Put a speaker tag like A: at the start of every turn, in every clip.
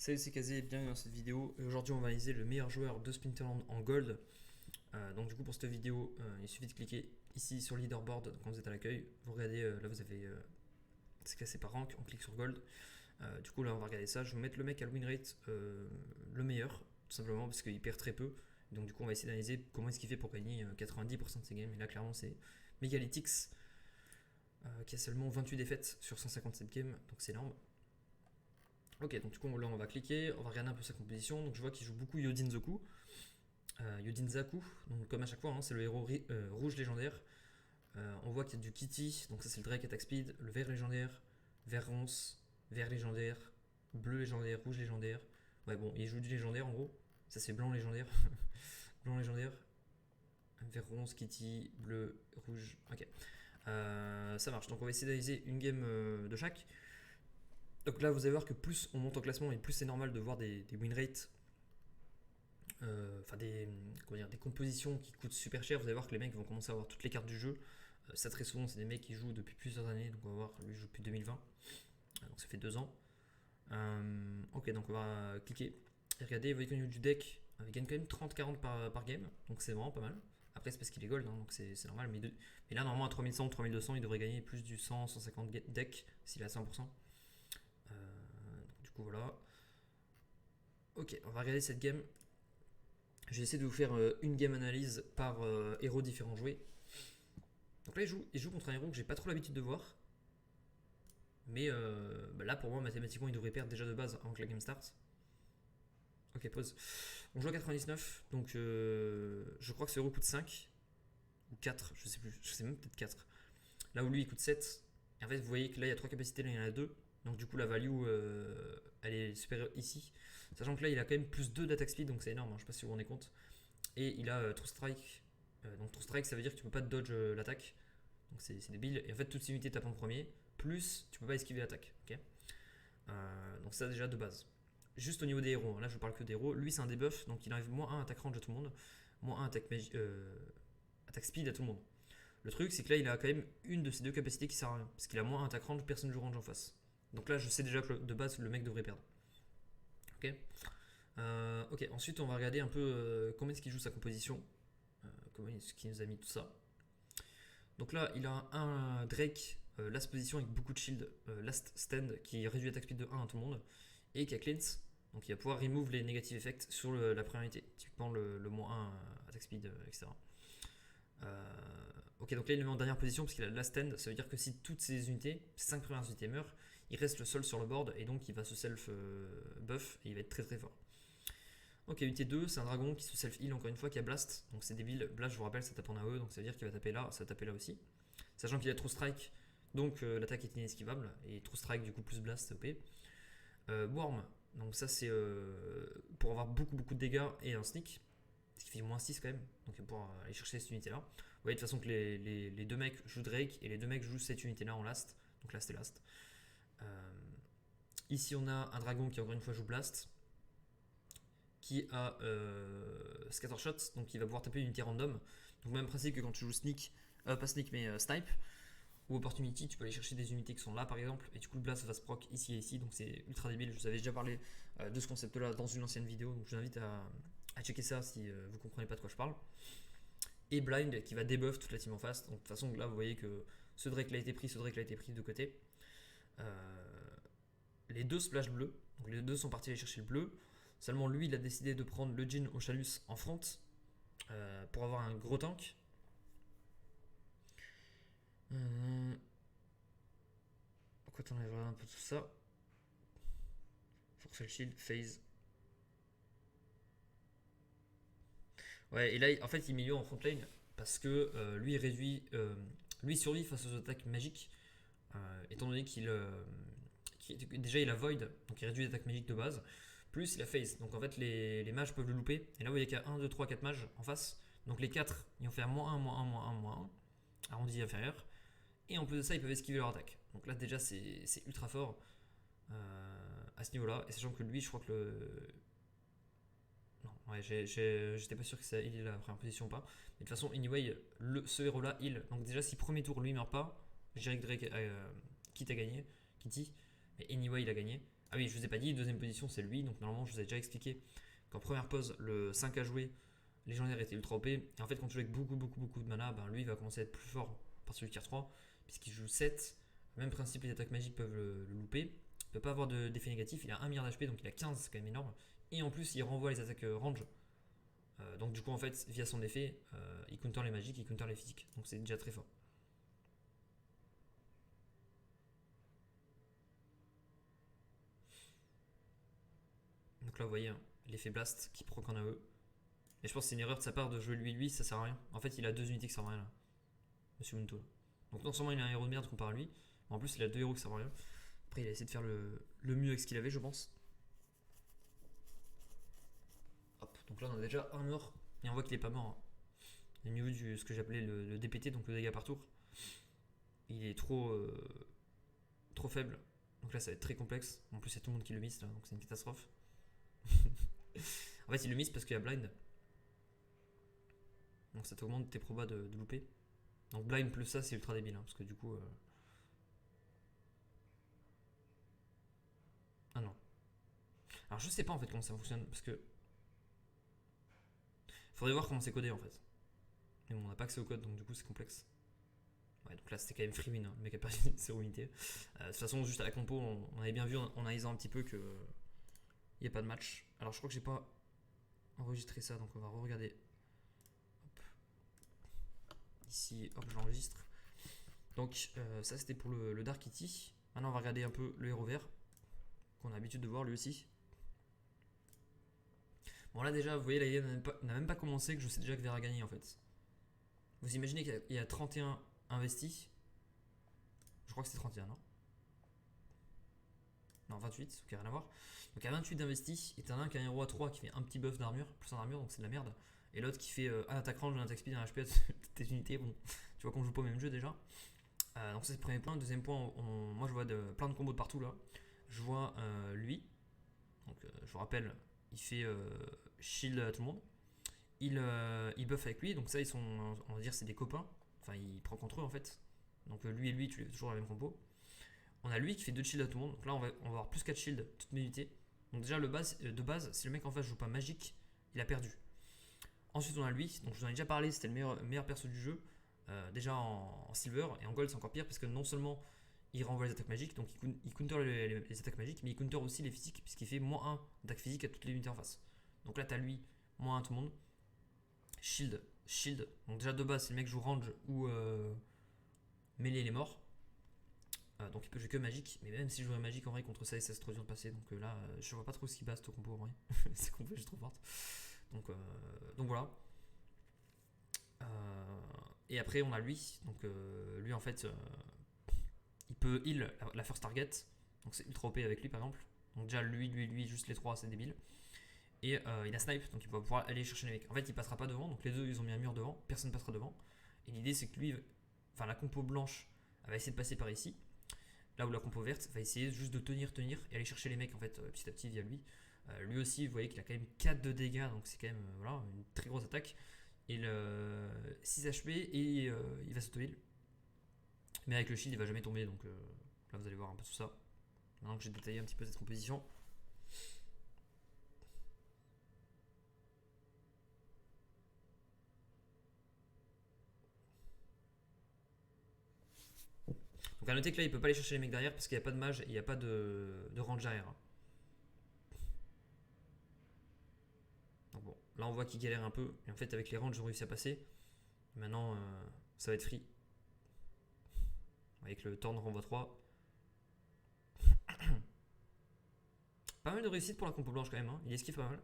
A: Salut, c'est Kazé, bienvenue dans cette vidéo. Aujourd'hui, on va analyser le meilleur joueur de Splinterland en gold. Donc, du coup, pour cette vidéo, il suffit de cliquer ici sur le leaderboard quand vous êtes à l'accueil. Vous regardez, là, vous avez c'est classé par rank, on clique sur gold. Du coup, là, on va regarder ça. Je vais vous mettre le mec à win rate le meilleur, tout simplement parce qu'il perd très peu. Donc, du coup, on va essayer d'analyser comment est-ce qu'il fait pour gagner 90% de ses games. Et là, clairement, c'est Megalytics qui a seulement 28 défaites sur 157 games, donc c'est énorme. Ok, donc du coup là on va cliquer, on va regarder un peu sa composition. Donc je vois qu'il joue beaucoup Yodin Zoku, Yodin Zaku, donc comme à chaque fois, hein, c'est le héros rouge légendaire. On voit qu'il y a du Kitty, donc ça c'est le Drake Attack Speed, le vert légendaire, vert ronce, vert légendaire, bleu légendaire, rouge légendaire. Ouais, bon, il joue du légendaire en gros. Ça c'est blanc légendaire, blanc légendaire, vert ronce, Kitty, bleu, rouge. Ok, ça marche. Donc on va essayer d'analyser une game de chaque. Donc là, vous allez voir que plus on monte en classement et plus c'est normal de voir des win rates, des compositions qui coûtent super cher. Vous allez voir que les mecs vont commencer à avoir toutes les cartes du jeu. Ça, très souvent, c'est des mecs qui jouent depuis plusieurs années. Donc on va voir, lui joue depuis 2020. Donc ça fait 2 ans. Ok, donc on va cliquer. Et regardez, vous voyez qu'au niveau du deck, il gagne quand même 30-40 par game. Donc c'est vraiment pas mal. Après, c'est parce qu'il est gold, hein, donc c'est normal. Mais là, normalement, à 3100 ou 3200, il devrait gagner plus du 100-150 deck s'il est à 100%. Du coup, voilà. Ok, on va regarder cette game. Je vais essayer de vous faire une game analyse par héros différents joués. Donc là, il joue contre un héros que j'ai pas trop l'habitude de voir. Mais là, pour moi, mathématiquement, il devrait perdre déjà de base avant que la game start. Ok, pause. On joue à 99, donc je crois que ce héros coûte 5 ou 4, je sais plus, je sais même peut-être 4. Là où lui, il coûte 7. Et en fait, vous voyez que là, il y a 3 capacités, là, il y en a 2. Donc du coup, la value, elle est supérieure ici. Sachant que là, il a quand même plus 2 d'attaque speed, donc c'est énorme, hein, je sais pas si vous vous rendez compte. Et il a True Strike. Donc True Strike, ça veut dire que tu peux pas dodge l'attaque. Donc c'est débile. Et en fait, toutes ces unités tapent en premier. Plus, tu peux pas esquiver l'attaque. Ok. Donc ça, déjà de base. Juste au niveau des héros, hein, là je parle que des héros. Lui, c'est un debuff, donc il arrive moins 1 attaque range à tout le monde. Moins 1 attaque speed à tout le monde. Le truc, c'est que là, il a quand même une de ces deux capacités qui sert à rien. Parce qu'il a moins 1 attaque range, personne ne joue range en face. Donc là, je sais déjà que de base, le mec devrait perdre. Ok. Ok, ensuite, on va regarder un peu comment est-ce qu'il joue sa composition. Comment est-ce qu'il nous a mis tout ça. Donc là, il a un Drake, last position avec beaucoup de shield, last stand, qui réduit attaque speed de 1 à tout le monde, et qui a cleanse, donc il va pouvoir remove les negative effects sur la première unité, typiquement le moins 1 attaque speed, etc. Ok, donc là il le met en dernière position parce qu'il a last stand, ça veut dire que si toutes ces unités, ces 5 premières unités meurent, il reste le seul sur le board, et donc il va se self buff, et il va être très très fort. Ok, unité 2, c'est un dragon qui se self-heal encore une fois, qui a Blast. Donc c'est débile. Blast, je vous rappelle, ça tape en AE, donc ça veut dire qu'il va taper là, ça va taper là aussi. Sachant qu'il a True Strike, donc l'attaque est inesquivable. Et True Strike, du coup, plus Blast, c'est OP. Worm, donc ça c'est pour avoir beaucoup de dégâts et un sneak. Ce qui fait moins 6 quand même. Donc il va pouvoir aller chercher cette unité là. Vous voyez de toute façon que les deux mecs jouent Drake et les deux mecs jouent cette unité là en last. Donc last et last. Ici on a un dragon qui encore une fois joue Blast, qui a Scattershot, donc il va pouvoir taper une unité random. Donc même principe que quand tu joues Sneak, pas Sneak mais Snipe, ou Opportunity, tu peux aller chercher des unités qui sont là par exemple, et du coup le Blast va se proc ici et ici, donc c'est ultra débile. Je vous avais déjà parlé de ce concept là dans une ancienne vidéo, donc je vous invite à checker ça si vous comprenez pas de quoi je parle. Et Blind qui va debuff toute la team en face, donc de toute façon là vous voyez que ce Drake l'a été pris, ce Drake l'a été pris de côté. Les deux splash bleus, donc les deux sont partis aller chercher le bleu. Seulement lui, il a décidé de prendre le Jin Ochalus en front pour avoir un gros tank. Pourquoi t'enlèveras un peu tout ça? Force le shield, phase. Ouais, et là, en fait, il met en front lane parce que lui, il réduit. Lui, il survit face aux attaques magiques, étant donné déjà il a Void, donc il réduit l'attaque magique de base. Plus il a Phase, donc en fait les mages peuvent le louper. Et là vous voyez qu'il y a 1, 2, 3, 4 mages en face. Donc les 4 ils vont faire moins 1, moins 1, moins 1, moins 1, arrondi inférieur. Et en plus de ça ils peuvent esquiver leur attaque. Donc là déjà c'est ultra fort à ce niveau là. Et sachant que lui je crois que non, ouais, j'étais pas sûr que ça heal la première position ou pas. Mais de toute façon, anyway, ce héros là heal. Donc déjà si premier tour lui meurt pas, je dirais que Drake quitte à gagner, Kitty. Mais anyway il a gagné. Ah oui, je vous ai pas dit, deuxième position c'est lui, donc normalement je vous ai déjà expliqué qu'en première pose, le 5 à jouer, légendaire était ultra OP, et en fait quand tu joues avec beaucoup de mana, ben lui il va commencer à être plus fort par celui qui a 3, puisqu'il joue 7, même principe les attaques magiques peuvent le louper, il peut pas avoir d'effet négatif, il a 1 milliard d'HP donc il a 15, c'est quand même énorme, et en plus il renvoie les attaques range, donc du coup en fait via son effet, il counter les magiques, il counter les physiques, donc c'est déjà très fort. Donc là vous voyez hein, l'effet blast qui proc en AE. Et je pense que c'est une erreur de sa part de jouer lui, ça sert à rien. En fait il a deux unités qui servent à rien là, Monsieur Munto. Donc non seulement il a un héros de merde comparé à lui, mais en plus il a deux héros qui servent à rien. Après il a essayé de faire le mieux avec ce qu'il avait je pense. Hop, donc là on a déjà un mort, et on voit qu'il est pas mort. Hein. Au niveau de ce que j'appelais le DPT, donc le dégât par tour, il est trop faible. Donc là ça va être très complexe. En plus il y a tout le monde qui le miss là, donc c'est une catastrophe. En fait il le miss parce qu'il y a blind. Donc ça t'augmente tes probas de louper. Donc blind plus ça c'est ultra débile hein, parce que du coup... Ah non. Alors je sais pas en fait comment ça fonctionne parce que... Faudrait voir comment c'est codé en fait. Mais bon on n'a pas accès au code donc du coup c'est complexe. Ouais, donc là c'était quand même free win, hein. Le mec a perdu 0 unité. De toute façon, juste à la compo, on avait bien vu en analysant un petit peu qu'il n'y a pas de match. Alors je crois que j'ai pas enregistré ça, donc on va re-regarder. Hop. Ici, hop, j'enregistre. Donc ça c'était pour le Dark Kitty. Maintenant on va regarder un peu le héros vert, qu'on a l'habitude de voir lui aussi. Bon là déjà, vous voyez, la game n'a même pas commencé, que je sais déjà que Vert a gagné en fait. Vous imaginez qu'il y a 31 investis. Je crois que c'est 31, non? Non, 28, ok, rien à voir. Donc à 28 d'investis, et t'en as un qui a un héros à 3 qui fait un petit buff d'armure, plus en armure, donc c'est de la merde. Et l'autre qui fait un attaque range, un attaque speed, un HP à toutes tes unités. Bon, tu vois qu'on joue pas au même jeu déjà. Donc ça c'est le premier point. Deuxième point, moi je vois plein de combos de partout là. Je vois lui, donc je vous rappelle, il fait shield à tout le monde. Il buff avec lui, donc ça ils sont, on va dire, c'est des copains. Enfin, il prend contre eux en fait. Donc lui et lui, tu es toujours la même compo. On a lui qui fait 2 shields à tout le monde. Donc là, on va avoir plus 4 shields toutes mes unités. Donc déjà, de base, si le mec en face joue pas magique, il a perdu. Ensuite, on a lui. Donc je vous en ai déjà parlé, c'était le meilleur perso du jeu. Déjà en silver. Et en gold, c'est encore pire parce que non seulement il renvoie les attaques magiques, donc il counter les attaques magiques, mais il counter aussi les physiques, puisqu'il fait moins 1 d'attaque physique à toutes les unités en face. Donc là, t'as lui, moins 1 tout le monde. Shield. Donc déjà de base, si le mec joue range ou mêlée, il est mort. Donc il peut jouer que magique, mais même si je jouerais magique en vrai contre ça, c'est trop dur de passer. Donc là, je vois pas trop ce qui base au compo en vrai. C'est compo juste trop forte. Donc voilà. Et après on a lui. Donc lui en fait, il peut heal la first target. Donc c'est ultra OP avec lui par exemple. Donc déjà lui, juste les trois, c'est débile. Et il a snipe, donc il va pouvoir aller chercher les mecs. En fait, il passera pas devant, donc les deux ils ont mis un mur devant, personne passera devant. Et l'idée c'est que lui, enfin la compo blanche, elle va essayer de passer par ici. Là où la compo verte va essayer juste de tenir et aller chercher les mecs en fait petit à petit via lui. Lui aussi, vous voyez qu'il a quand même 4 de dégâts, donc c'est quand même voilà, une très grosse attaque. Et 6 HP et il va s'auto-heal. Mais avec le shield, il va jamais tomber, donc là vous allez voir un peu tout ça. Maintenant que j'ai détaillé un petit peu cette composition. Donc à noter que là il peut pas aller chercher les mecs derrière parce qu'il n'y a pas de mage et il n'y a pas de range derrière. Donc bon, là on voit qu'il galère un peu. Et en fait avec les ranges ils ont réussi à passer. Maintenant ça va être free. Avec le Torn renvoie 3. Pas mal de réussite pour la compo blanche quand même, hein. Il esquive pas mal.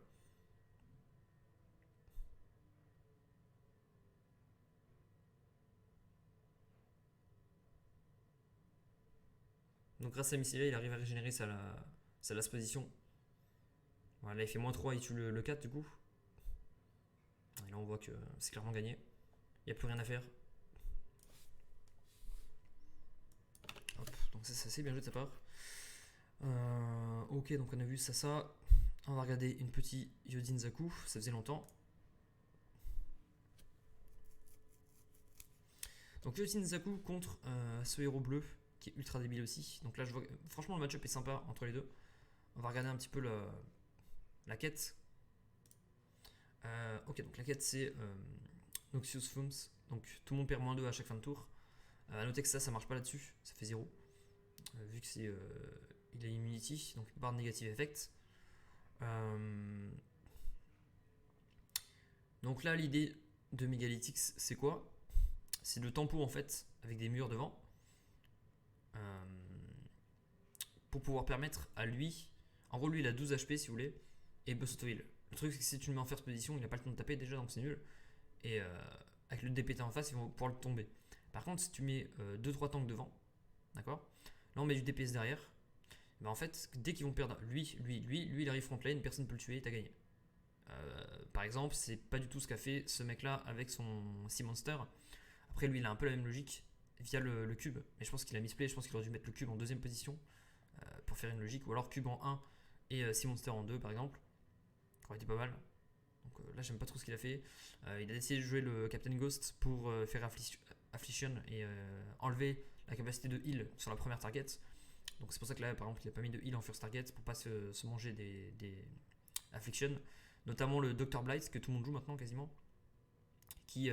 A: Donc grâce à Missile, il arrive à régénérer sa last position. Voilà, là il fait moins 3, il tue le 4 du coup. Et là on voit que c'est clairement gagné. Il n'y a plus rien à faire. Hop, donc ça c'est assez bien joué de sa part. Ok, donc on a vu ça. On va regarder une petite Yodin Zaku, ça faisait longtemps. Donc Yodin Zaku contre ce héros bleu qui est ultra débile aussi. Donc là je vois, franchement le match-up est sympa entre les deux. On va regarder un petit peu la quête. Ok, donc la quête c'est Noxious Fumes. Donc tout le monde perd -2 à chaque fin de tour. A noter que ça marche pas là-dessus, ça fait 0. Vu que c'est il a immunity, donc il peut pas de negative effect. Donc là, l'idée de Megalitix, c'est quoi? C'est le tempo en fait, avec des murs devant, pour pouvoir permettre à lui. En gros, lui il a 12 HP si vous voulez, et il peut s'auto-heal. Le truc, c'est que si tu le mets en first position, il a pas le temps de taper déjà, donc c'est nul. Et avec le DPT en face, ils vont pouvoir le tomber. Par contre, si tu mets 2-3 tanks devant, d'accord? Là, on met du DPS derrière. Ben en fait, dès qu'ils vont perdre, lui, il arrive front lane, personne ne peut le tuer, t'as gagné. Par exemple, c'est pas du tout ce qu'a fait ce mec-là avec son Sea Monster. Après, lui, il a un peu la même logique via le cube, mais je pense qu'il a misplay. Je pense qu'il aurait dû mettre le cube en deuxième position pour faire une logique, ou alors cube en 1 et Sea Monster en 2 par exemple. Ça aurait été pas mal. Donc là, j'aime pas trop ce qu'il a fait. Il a essayé de jouer le Captain Ghost pour faire Affliction et enlever la capacité de heal sur la première target. Donc c'est pour ça que là, par exemple, il a pas mis de heal en first target pour pas se manger des Affliction. Notamment le Dr. Blight que tout le monde joue maintenant quasiment. Qui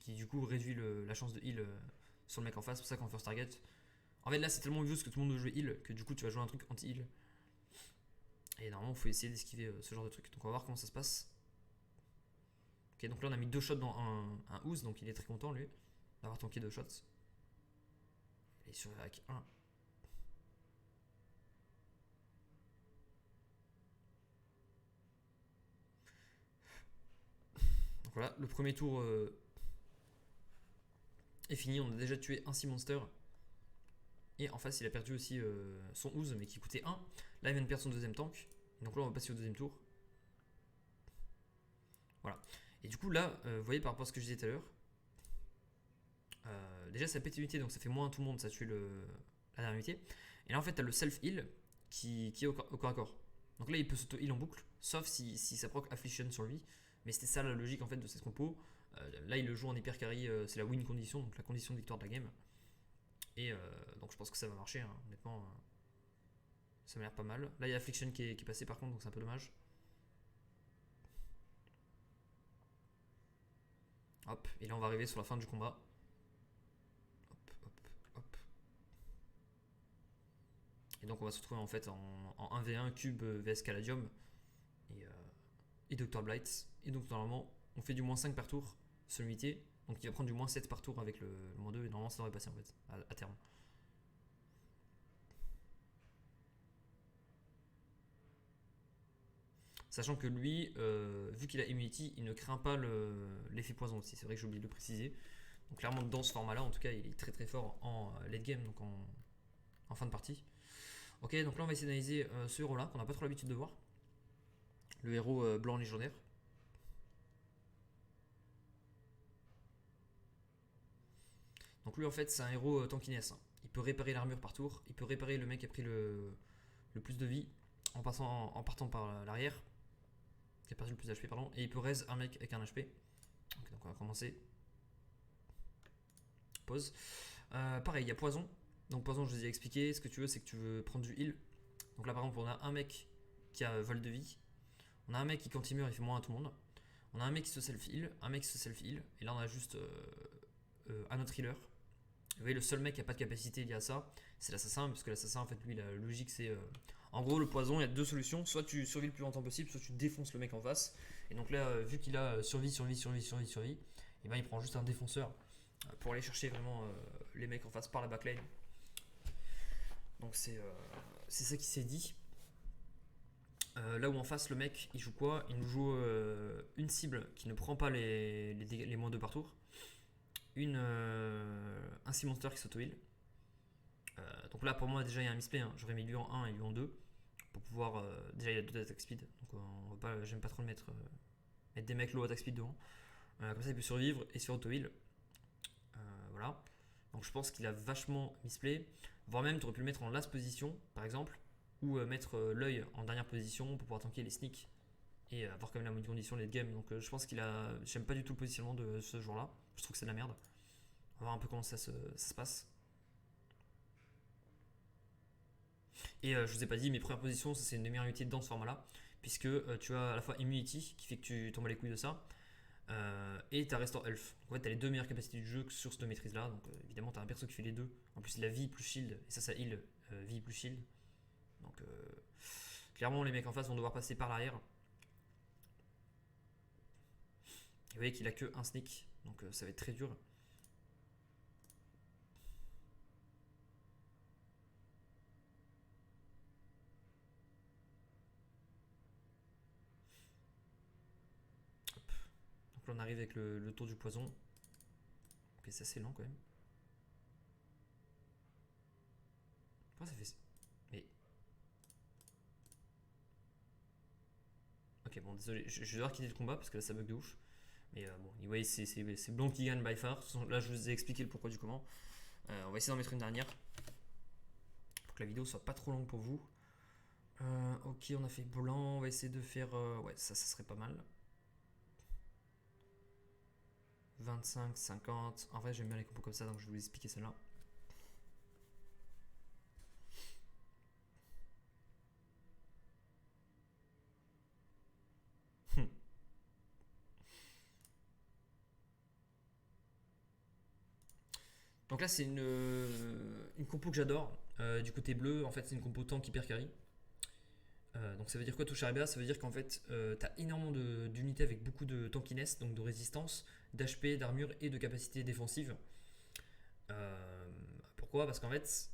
A: du coup réduit la chance de heal sur le mec en face. C'est pour ça qu'en first target. En fait là c'est tellement obvious que tout le monde veut jouer heal que du coup tu vas jouer un truc anti-heal. Et normalement il faut essayer d'esquiver ce genre de truc. Donc on va voir comment ça se passe. Ok, donc là on a mis 2 shots dans un ooze, donc il est très content lui d'avoir tanké 2 shots. Et sur avec 1. Donc voilà, le premier tour est fini, on a déjà tué un Sea Monster. Et en face il a perdu aussi son ooze mais qui coûtait 1. Là il vient de perdre son deuxième tank. Donc là on va passer au deuxième tour. Voilà. Et du coup là, vous voyez par rapport à ce que je disais tout à l'heure, déjà ça pète unité donc ça fait moins tout le monde, ça tue la dernière unité. Et là en fait t'as le self-heal qui est au corps à corps. Donc là il peut s'auto-heal en boucle, sauf si ça proc Affliction sur lui. Mais c'était ça la logique en fait de cette compo. Là il le joue en hyper carry, c'est la win condition, donc la condition de victoire de la game. Et donc je pense que ça va marcher, hein. Honnêtement, ça m'a l'air pas mal. Là il y a Affliction qui est passé par contre, donc c'est un peu dommage. Hop, et là on va arriver sur la fin du combat. Hop, hop, hop. Et donc on va se retrouver en fait en 1v1 cube vs Caladium et Dr. Blight. Et donc normalement on fait du -5 par tour sur l'unité. Donc il va prendre du -7 par tour avec le -2 et normalement ça devrait passer en fait à terme. Sachant que lui, vu qu'il a Immunity, il ne craint pas l'effet poison aussi. C'est vrai que j'ai oublié de le préciser. Donc clairement dans ce format là en tout cas il est très très fort en late game, donc en fin de partie. Ok, donc là on va essayer d'analyser ce héros là qu'on n'a pas trop l'habitude de voir. Le héros blanc légendaire. Donc lui en fait c'est un héros tankiness, hein. Il peut réparer l'armure par tour, il peut réparer le mec qui a pris le plus de vie en partant par l'arrière, qui a perdu le plus d'HP pardon, et il peut raise un mec avec un HP. Okay, donc on va commencer. Pause. Pareil, il y a poison. Donc poison, je vous ai expliqué. Ce que tu veux, c'est que tu veux prendre du heal. Donc là, par exemple, on a un mec qui a vol de vie. On a un mec qui, quand il meurt, il fait moins à tout le monde. On a un mec qui se self-heal, un mec qui se self-heal. Et là, on a juste un autre healer. Vous voyez, le seul mec qui n'a pas de capacité lié à ça, c'est l'assassin. Parce que l'assassin, en fait, lui, la logique, c'est... en gros, le poison, il y a 2 solutions. Soit tu survis le plus longtemps possible, soit tu défonces le mec en face. Et donc là, vu qu'il a survie, et ben, il prend juste un défonceur pour aller chercher vraiment les mecs en face par la backline. Donc c'est ça qui s'est dit. Là où en face le mec il joue quoi? Il nous joue une cible qui ne prend pas les -2 par tour, un Sea Monster qui s'auto-heal. Donc là pour moi déjà il y a un misplay, hein. J'aurais mis lui en 1 et lui en 2 pour pouvoir. Déjà il a 2 attack speed, donc j'aime pas trop le mettre des mecs low attack speed devant. Comme ça il peut survivre et se faire auto-heal. Voilà. Donc je pense qu'il a vachement misplay. Voire même tu aurais pu le mettre en last position par exemple. Ou mettre l'œil en dernière position pour pouvoir tanker les sneaks. Et avoir quand même la bonne condition late game. Donc je pense qu'il a. J'aime pas du tout le positionnement de ce joueur là. Je trouve que c'est de la merde. On va voir un peu comment ça se passe. Et je vous ai pas dit, mes premières positions, ça, c'est une des meilleures unités dans ce format-là, puisque tu as à la fois Immunity, qui fait que tu tombes à les couilles de ça, et tu as Restore Health. Donc, en fait, tu as les deux meilleures capacités du jeu sur cette maîtrise-là. Donc évidemment, tu as un perso qui fait les deux. En plus, la vie plus shield, et ça heal vie plus shield. Donc clairement, les mecs en face vont devoir passer par l'arrière. Et vous voyez qu'il a que un sneak, donc ça va être très dur. Donc là, on arrive avec le tour du poison. Ok, c'est assez lent quand même. Comment ça fait? Mais. Ok, bon, désolé, je vais devoir quitter le combat parce que là ça bug de ouf. Mais bon, anyway, c'est Blanc qui gagne by far. Là, je vous ai expliqué le pourquoi du comment. On va essayer d'en mettre une dernière pour que la vidéo soit pas trop longue pour vous. Ok, on a fait blanc. On va essayer de faire. Ouais, ça serait pas mal. 25, 50. En vrai, j'aime bien les compos comme ça, donc je vais vous expliquer celle-là. Donc là, c'est une compo que j'adore. Du côté bleu, en fait, c'est une compo tank hyper carry. Donc ça veut dire quoi tout Charibia? Ça veut dire qu'en fait, tu as énormément d'unités avec beaucoup de tankiness, donc de résistance, d'HP, d'armure et de capacité défensive. Euh, Pourquoi? Parce qu'en fait,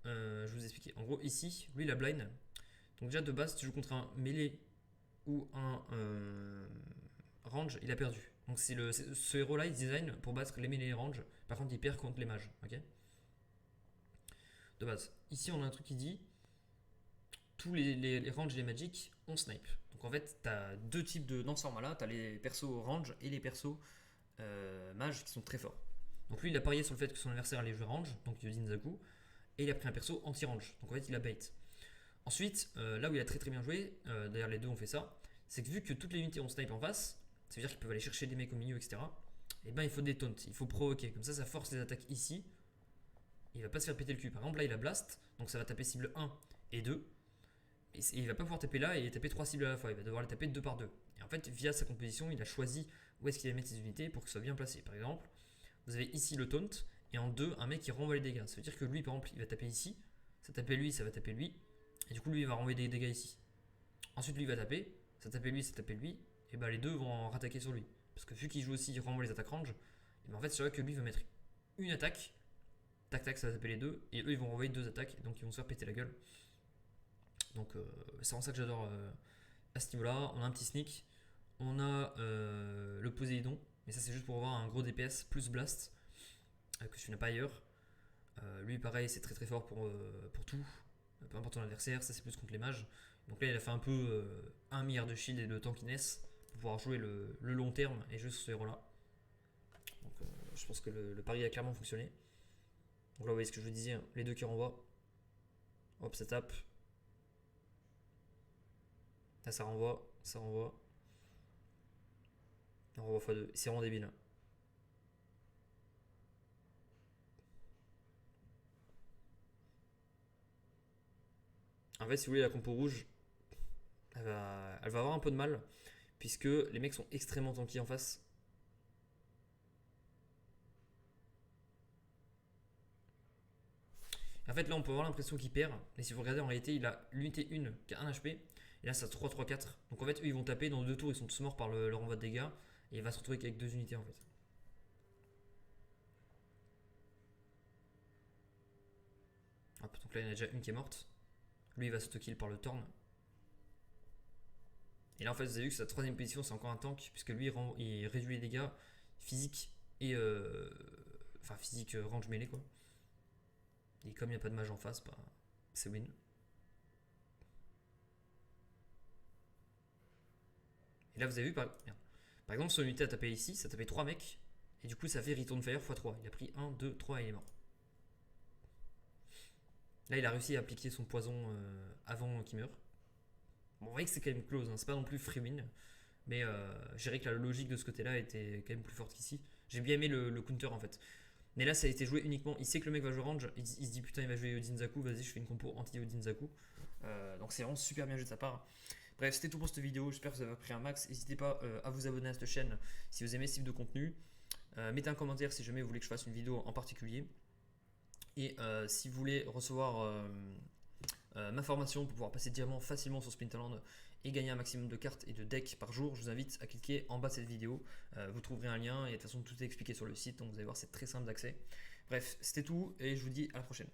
A: je vais vous expliquer. En gros, ici, lui, il a blind. Donc déjà, de base, si tu joues contre un melee ou un range, il a perdu. Donc ce héros-là, il design pour battre les melee et les range. Par contre, il perd contre les mages. Ok, de base. Ici, on a un truc qui dit tous les ranges et les magic on snipe. Donc en fait, tu as deux types dans ce format-là. Tu as les persos range et les persos mages qui sont très forts. Donc lui, il a parié sur le fait que son adversaire allait jouer range, donc Yodin Zaku, et il a pris un perso anti-range. Donc en fait, il a bait. Ensuite, là où il a très très bien joué, d'ailleurs les deux ont fait ça, c'est que vu que toutes les unités ont snipe en face, ça veut dire qu'ils peuvent aller chercher des mecs au milieu, etc. Et ben il faut des taunts, il faut provoquer. Comme ça force les attaques ici. Il va pas se faire péter le cul. Par exemple, là il a blast, donc ça va taper cible 1 et 2. Et il va pas pouvoir taper là et taper 3 cibles à la fois. Il va devoir les taper 2 par 2. Et en fait, via sa composition, il a choisi où est-ce qu'il va mettre ses unités pour que ce soit bien placé. Par exemple, vous avez ici le taunt et en 2 un mec qui renvoie les dégâts. Ça veut dire que lui, par exemple, il va taper ici. Ça taper lui, ça va taper lui. Et du coup, lui, il va renvoyer des dégâts ici. Ensuite, lui, il va taper. Ça taper lui, ça taper lui. Et bah, les deux vont rattaquer sur lui. Parce que vu qu'il joue aussi, il renvoie les attaques range. Et bah, en fait, c'est vrai que lui va mettre une attaque. Tac, tac, ça va taper les deux. Et eux, ils vont renvoyer deux attaques. Donc, ils vont se faire péter la gueule. Donc, c'est en ça que j'adore à ce niveau-là. On a un petit sneak. On a le Poséidon. Mais ça, c'est juste pour avoir un gros DPS plus blast. Que tu n'as pas ailleurs. Lui, pareil, c'est très très fort pour tout. Peu importe ton adversaire, ça c'est plus contre les mages. Donc là, il a fait un peu 1 milliard de shield et de tankiness pour pouvoir jouer le long terme et jouer sur ce héros-là. Donc je pense que le pari a clairement fonctionné. Donc là, vous voyez ce que je vous disais, hein, les deux qui renvoient. Hop, ça tape. Là, ça renvoie, ça renvoie. On renvoie x2. C'est vraiment débile. Hein. En fait, si vous voulez, la compo rouge, elle va avoir un peu de mal, puisque les mecs sont extrêmement tanky en face. En fait, là, on peut avoir l'impression qu'il perd, mais si vous regardez, en réalité, il a l'unité 1 qui a 1 HP, et là, ça 3, 3, 4. Donc en fait, eux, ils vont taper dans 2 tours, ils sont tous morts par le renvoi de dégâts, et il va se retrouver avec 2 unités en fait. Hop, donc là, il y en a déjà une qui est morte. Lui, il va s'auto-kill par le Torn. Et là, en fait, vous avez vu que sa troisième position, c'est encore un tank, puisque lui, il réduit les dégâts physiques et. Enfin, physique range mêlée, quoi. Et comme il n'y a pas de mage en face, bah, c'est win. Et là, vous avez vu, par exemple, son unité a tapé ici, ça a tapé 3 mecs, et du coup, ça fait Return Fire x3. Il a pris 1, 2, 3 et il est mort. Là, il a réussi à appliquer son poison avant qu'il meure. Bon, vous voyez que c'est quand même close, hein. C'est pas non plus free win. Mais je dirais que la logique de ce côté-là était quand même plus forte qu'ici. J'ai bien aimé le counter en fait. Mais là, ça a été joué uniquement. Il sait que le mec va jouer range. Il se dit putain, il va jouer Odinzaku. Vas-y, je fais une compo anti-Odinzaku. Donc c'est vraiment super bien joué de sa part. Bref, c'était tout pour cette vidéo. J'espère que vous avez appris un max. N'hésitez pas à vous abonner à cette chaîne si vous aimez ce type de contenu. Mettez un commentaire si jamais vous voulez que je fasse une vidéo en particulier. Et si vous voulez recevoir ma formation pour pouvoir passer diamant facilement sur Splinterland et gagner un maximum de cartes et de decks par jour, je vous invite à cliquer en bas de cette vidéo. Vous trouverez un lien et de toute façon tout est expliqué sur le site, donc vous allez voir, c'est très simple d'accès. Bref, c'était tout et je vous dis à la prochaine.